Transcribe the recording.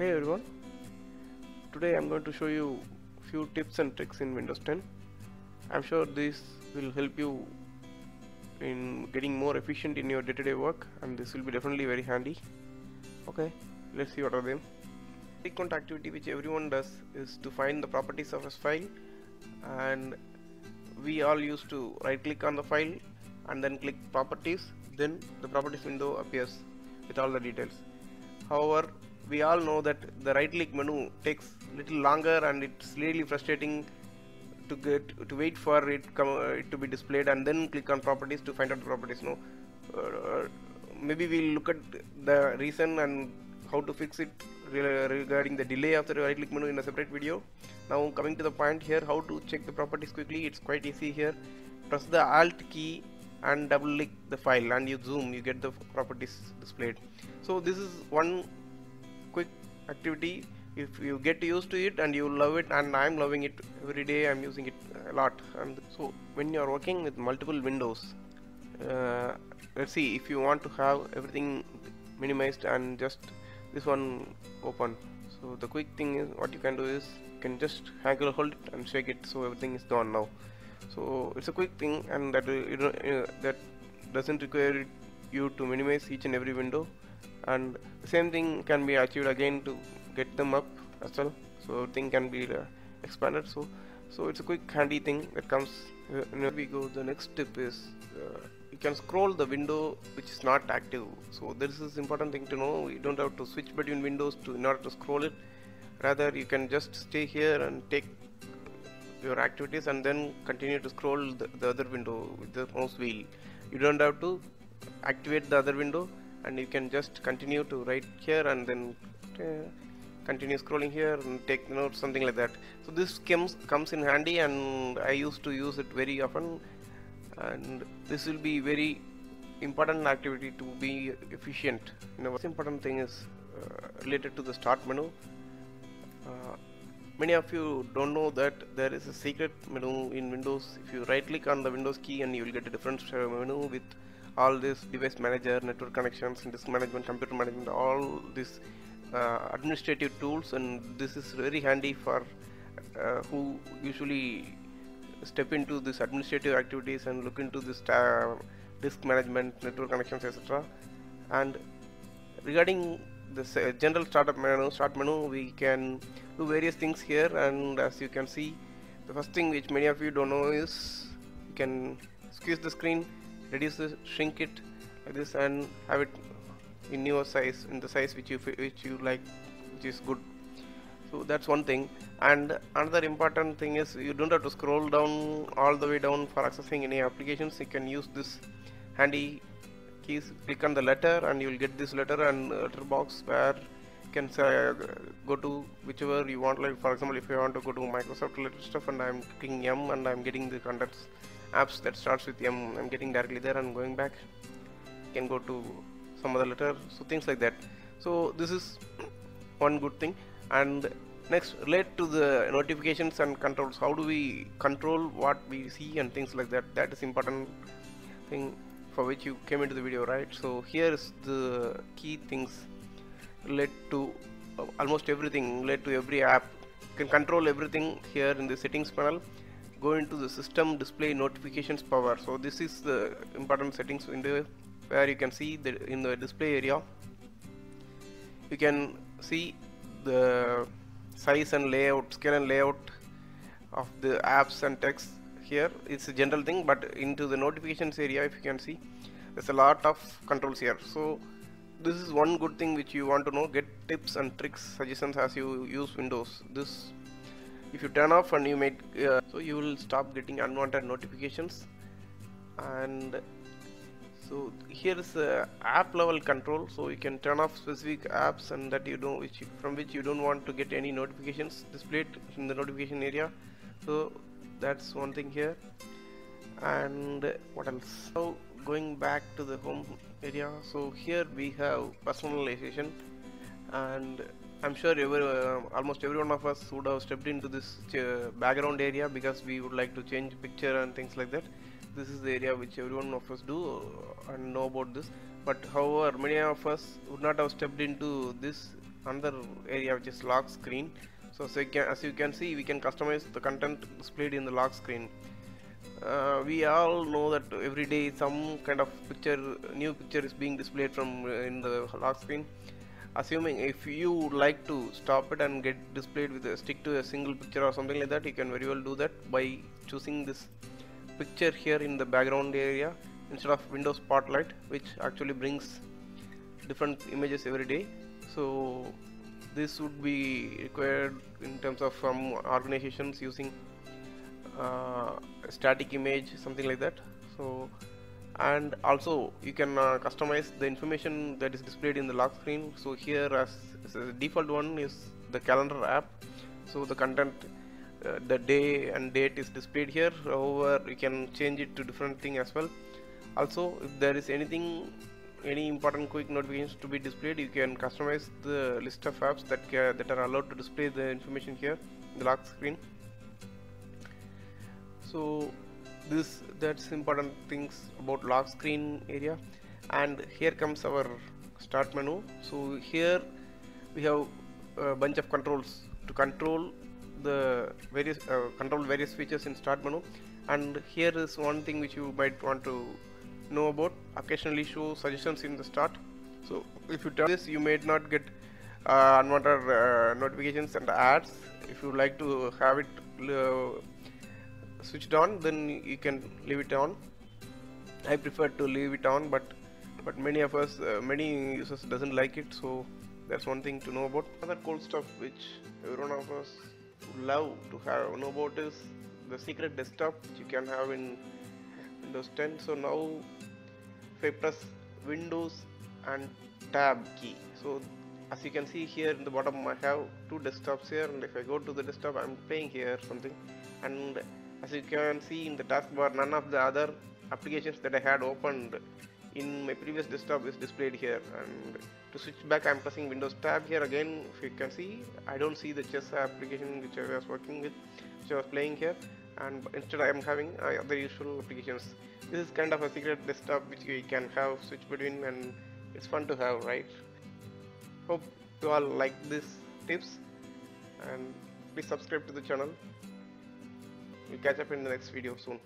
Hey everyone, today I'm going to show you few tips and tricks in Windows 10. I'm sure this will help you in getting more efficient in your day-to-day work, and this will be definitely very handy. Okay, let's see what are them. Frequent activity which everyone does is to find the properties of a file, and we all used to right click on the file and then click properties, then the properties window appears with all the details. However, we all know that the right click menu takes little longer and it's really frustrating to wait for it to be displayed and then click on properties to find out the properties. No, maybe we'll look at the reason and how to fix it regarding the delay of the right click menu in a separate video. Now coming to the point here, how to check the properties quickly. It's quite easy here. Press the Alt key and double click the file and you zoom, you get the properties displayed. So this is one quick activity. If you get used to it and you love it, and I'm loving it every day, I'm using it a lot. And so when you're working with multiple windows, let's see, if you want to have everything minimized and just this one open, so the quick thing is, what you can do is you can just hold it and shake it, so everything is gone now. So it's a quick thing, and that that doesn't require you to minimize each and every window, and the same thing can be achieved again to get them up as well, so everything can be expanded. So it's a quick handy thing that comes. Here we go. The next tip is you can scroll the window which is not active. So this is important thing to know. You don't have to switch between windows in order to scroll it. Rather, you can just stay here and take your activities and then continue to scroll the other window with the mouse wheel. You don't have to activate the other window, and you can just continue to right here and then continue scrolling here and take notes, something like that. So this comes in handy, and I used to use it very often, and this will be very important activity to be efficient. What's important thing is related to the start menu. Many of you don't know that there is a secret menu in Windows. If you right click on the Windows key, and you will get a different menu with all this device manager, network connections, disk management, computer management, all these administrative tools, and this is very handy for who usually step into this administrative activities and look into this disk management, network connections, etc. And regarding this general start menu, we can do various things here, and as you can see, the first thing which many of you don't know is you can squeeze the screen, reduce it, shrink it like this, and have it in your size, in the size which you like, which is good. So that's one thing. And another important thing is you don't have to scroll down all the way down for accessing any applications. You can use this handy keys. Click on the letter and you will get this letter and letter box where you can go to whichever you want. Like for example, if you want to go to Microsoft related stuff, and I'm clicking M and I'm getting the contacts apps that starts with M, I'm getting directly there and going back. You can go to some other letter, so things like that. So this is one good thing. And next, relate to the notifications and controls. How do we control what we see and things like that? That is important thing for which you came into the video, right? So here is the key things relate to almost everything, relate to every app. You can control everything here in the settings panel. Go into the system display notifications power. So this is the important settings window where you can see that in the display area you can see the size and layout, scale and layout of the apps and text. Here it's a general thing, but into the notifications area, if you can see, there's a lot of controls here. So this is one good thing which you want to know. Get tips and tricks, suggestions as you use Windows. This, if you turn off and you make so you will stop getting unwanted notifications. And so here is the app level control, so you can turn off specific apps and that from which you don't want to get any notifications displayed in the notification area. So that's one thing here. And what else? So going back to the home area, so here we have personalization, and I'm sure almost every one of us would have stepped into this background area because we would like to change picture and things like that. This is the area which every one of us and know about this. But however, many of us would not have stepped into this another area which is lock screen. So, as you can see, we can customize the content displayed in the lock screen. We all know that every day some kind of new picture is being displayed from in the lock screen. Assuming if you like to stop it and get displayed with stick to a single picture or something like that, you can very well do that by choosing this picture here in the background area instead of Windows Spotlight, which actually brings different images every day. So this would be required in terms of some organizations using static image, something like that. So, and also you can customize the information that is displayed in the lock screen. So here, as a default one is the calendar app. So the content, the day and date is displayed here. However, you can change it to different thing as well. Also, if there is any important quick notifications to be displayed, you can customize the list of apps that are allowed to display the information here in the lock screen. So that's important things about lock screen area. And here comes our start menu. So here we have a bunch of controls to control various features in start menu. And here is one thing which you might want to know about: occasionally show suggestions in the start. So if you turn this, you may not get unwanted notifications and ads. If you like to have it switched on, then you can leave it on. I prefer to leave it on, but many users doesn't like it. So that's one thing to know about. Other cool stuff which every one of us would love to know about is the secret desktop which you can have in Windows 10. So now if I press Windows and Tab key, so as you can see here in the bottom, I have two desktops here, and if I go to the desktop, I'm playing here something, and as you can see in the taskbar, none of the other applications that I had opened in my previous desktop is displayed here. And to switch back, I'm pressing Windows Tab here again. If you can see, I don't see the chess application which I was working with, which I was playing here, and instead I am having other useful applications. This is kind of a secret desktop which we can have switch between, and it's fun to have, right? Hope you all like these tips, and please subscribe to the channel. We'll catch up in the next video soon.